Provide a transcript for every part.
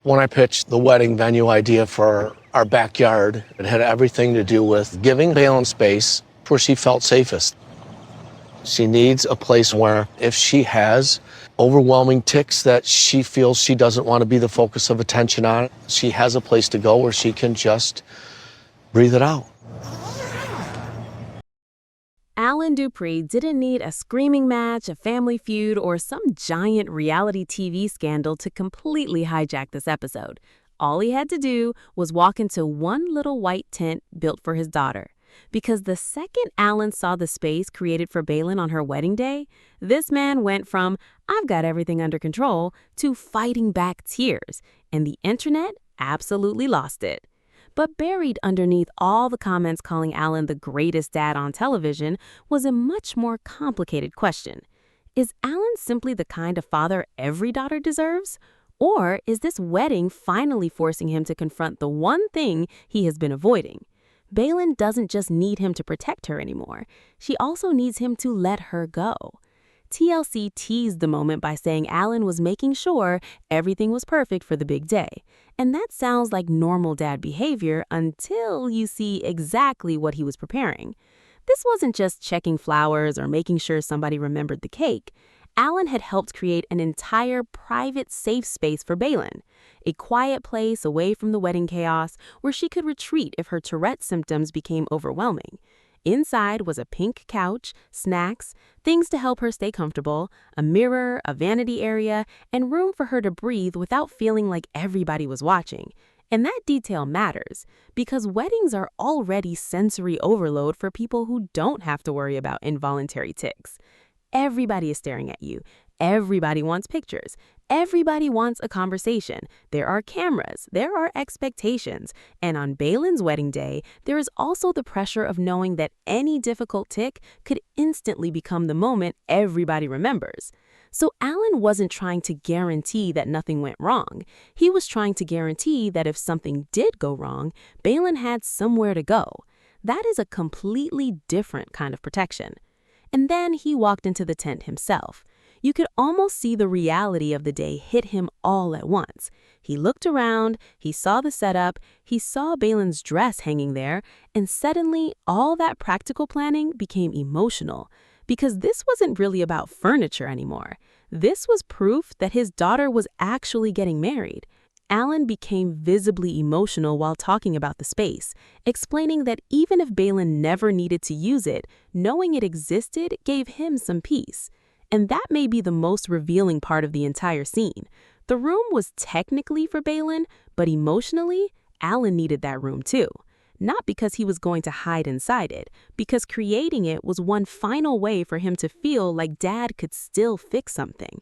When I pitched the wedding venue idea for our backyard, it had everything to do with giving Baylen space where she felt safest. She needs a place where if she has overwhelming tics that she feels she doesn't want to be the focus of attention on, she has a place to go where she can just breathe it out. Alan Dupree didn't need a screaming match, a family feud, or some giant reality TV scandal to completely hijack this episode. All he had to do was walk into one little white tent built for his daughter. Because the second Alan saw the space created for Baylen on her wedding day, this man went from, "I've got everything under control," to fighting back tears, and the internet absolutely lost it. But buried underneath all the comments calling Alan the greatest dad on television was a much more complicated question. Is Alan simply the kind of father every daughter deserves? Or is this wedding finally forcing him to confront the one thing he has been avoiding? Baylen doesn't just need him to protect her anymore. She also needs him to let her go. TLC teased the moment by saying Alan was making sure everything was perfect for the big day. And that sounds like normal dad behavior until you see exactly what he was preparing. This wasn't just checking flowers or making sure somebody remembered the cake. Alan had helped create an entire private safe space for Baylen, a quiet place away from the wedding chaos where she could retreat if her Tourette symptoms became overwhelming. Inside was a pink couch, snacks, things to help her stay comfortable, a mirror, a vanity area, and room for her to breathe without feeling like everybody was watching. And that detail matters, because weddings are already sensory overload for people who don't have to worry about involuntary tics. Everybody is staring at you. Everybody wants pictures. Everybody wants a conversation. There are cameras. There are expectations. And on Baylen's wedding day, there is also the pressure of knowing that any difficult tic could instantly become the moment everybody remembers. So Alan wasn't trying to guarantee that nothing went wrong. He was trying to guarantee that if something did go wrong, Baylen had somewhere to go. That is a completely different kind of protection. And then he walked into the tent himself. You could almost see the reality of the day hit him all at once. He looked around, he saw the setup, he saw Baylen's dress hanging there, and suddenly all that practical planning became emotional. Because this wasn't really about furniture anymore. This was proof that his daughter was actually getting married. Alan became visibly emotional while talking about the space, explaining that even if Baylen never needed to use it, knowing it existed gave him some peace. And that may be the most revealing part of the entire scene. The room was technically for Baylen, but emotionally, Alan needed that room too. Not because he was going to hide inside it, because creating it was one final way for him to feel like dad could still fix something.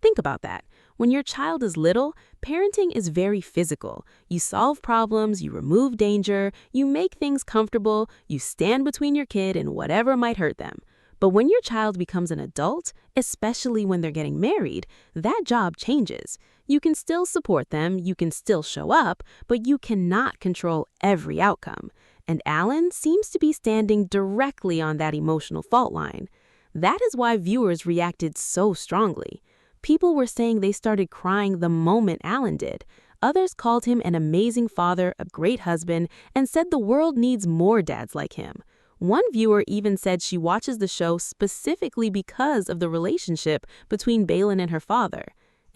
Think about that. When your child is little, parenting is very physical. You solve problems, you remove danger, you make things comfortable, you stand between your kid and whatever might hurt them. But when your child becomes an adult, especially when they're getting married, that job changes. You can still support them, you can still show up, but you cannot control every outcome. And Alan seems to be standing directly on that emotional fault line. That is why viewers reacted so strongly. People were saying they started crying the moment Alan did. Others called him an amazing father, a great husband, and said the world needs more dads like him. One viewer even said she watches the show specifically because of the relationship between Baylen and her father.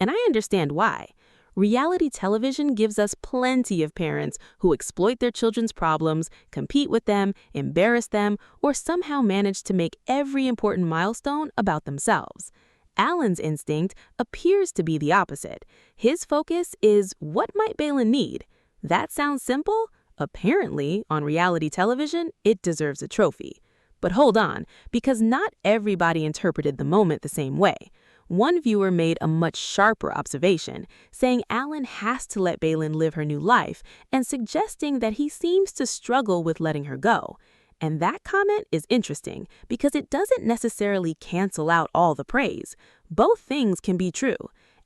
And I understand why. Reality television gives us plenty of parents who exploit their children's problems, compete with them, embarrass them, or somehow manage to make every important milestone about themselves. Alan's instinct appears to be the opposite. His focus is, what might Baylen need? That sounds simple? Apparently, on reality television, it deserves a trophy. But hold on, because not everybody interpreted the moment the same way. One viewer made a much sharper observation, saying Alan has to let Baylen live her new life and suggesting that he seems to struggle with letting her go. And that comment is interesting because it doesn't necessarily cancel out all the praise. Both things can be true.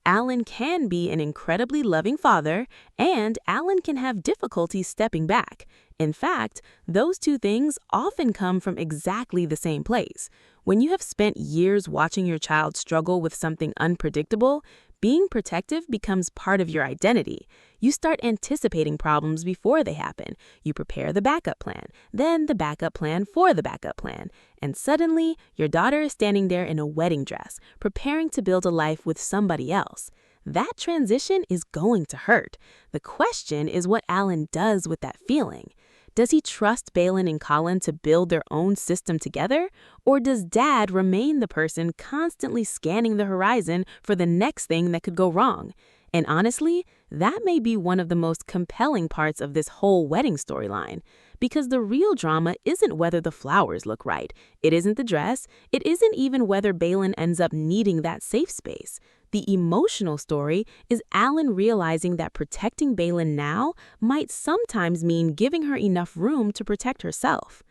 Alan can be an incredibly loving father, and Alan can have difficulty stepping back. In fact, those two things often come from exactly the same place. When you have spent years watching your child struggle with something unpredictable, Being protective becomes part of your identity. You start anticipating problems before they happen. You prepare the backup plan, then the backup plan for the backup plan. And suddenly, your daughter is standing there in a wedding dress, preparing to build a life with somebody else. That transition is going to hurt. The question is what Alan does with that feeling. Does he trust Baylen and Colin to build their own system together? Or does Dad remain the person constantly scanning the horizon for the next thing that could go wrong? And honestly, that may be one of the most compelling parts of this whole wedding storyline. Because the real drama isn't whether the flowers look right. It isn't the dress. It isn't even whether Baylen ends up needing that safe space. The emotional story is Alan realizing that protecting Baylen now might sometimes mean giving her enough room to protect herself.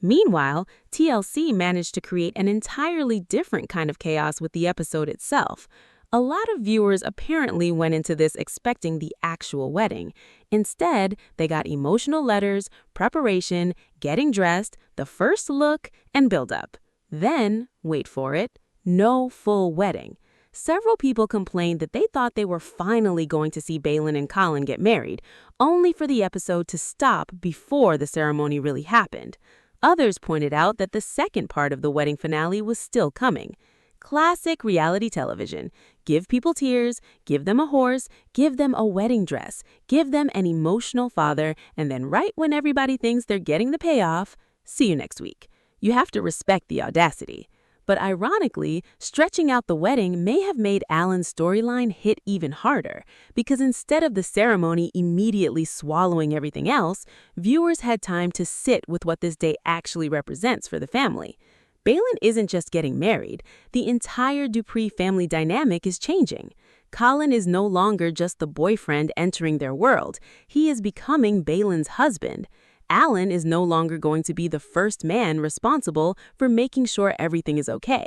Meanwhile, TLC managed to create an entirely different kind of chaos with the episode itself. A lot of viewers apparently went into this expecting the actual wedding. Instead, they got emotional letters, preparation, getting dressed, the first look, and build-up. Then, wait for it, no full wedding. Several people complained that they thought they were finally going to see Baylen and Colin get married, only for the episode to stop before the ceremony really happened. Others pointed out that the second part of the wedding finale was still coming. Classic reality television. Give people tears, give them a horse, give them a wedding dress, give them an emotional father, and then right when everybody thinks they're getting the payoff, see you next week. You have to respect the audacity. But ironically, stretching out the wedding may have made Alan's storyline hit even harder, because instead of the ceremony immediately swallowing everything else, viewers had time to sit with what this day actually represents for the family. Baylen isn't just getting married. The entire Dupree family dynamic is changing. Colin is no longer just the boyfriend entering their world. He is becoming Baylen's husband. Alan is no longer going to be the first man responsible for making sure everything is okay.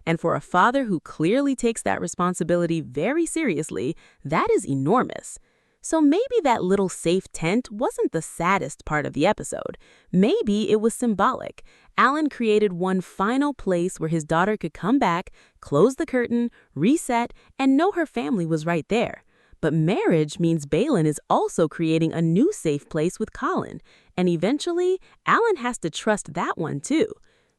And for a father who clearly takes that responsibility very seriously, that is enormous. So maybe that little safe tent wasn't the saddest part of the episode. Maybe it was symbolic. Alan created one final place where his daughter could come back, close the curtain, reset, and know her family was right there. But marriage means Baylen is also creating a new safe place with Colin. And eventually, Alan has to trust that one too.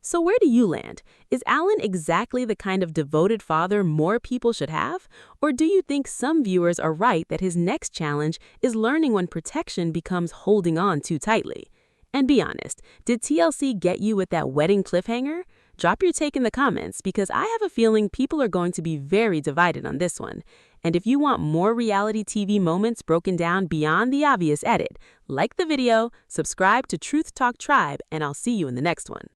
So where do you land? Is Alan exactly the kind of devoted father more people should have? Or do you think some viewers are right that his next challenge is learning when protection becomes holding on too tightly? And be honest, did TLC get you with that wedding cliffhanger? Drop your take in the comments because I have a feeling people are going to be very divided on this one. And if you want more reality TV moments broken down beyond the obvious edit, like the video, subscribe to Truth Talk Tribe, and I'll see you in the next one.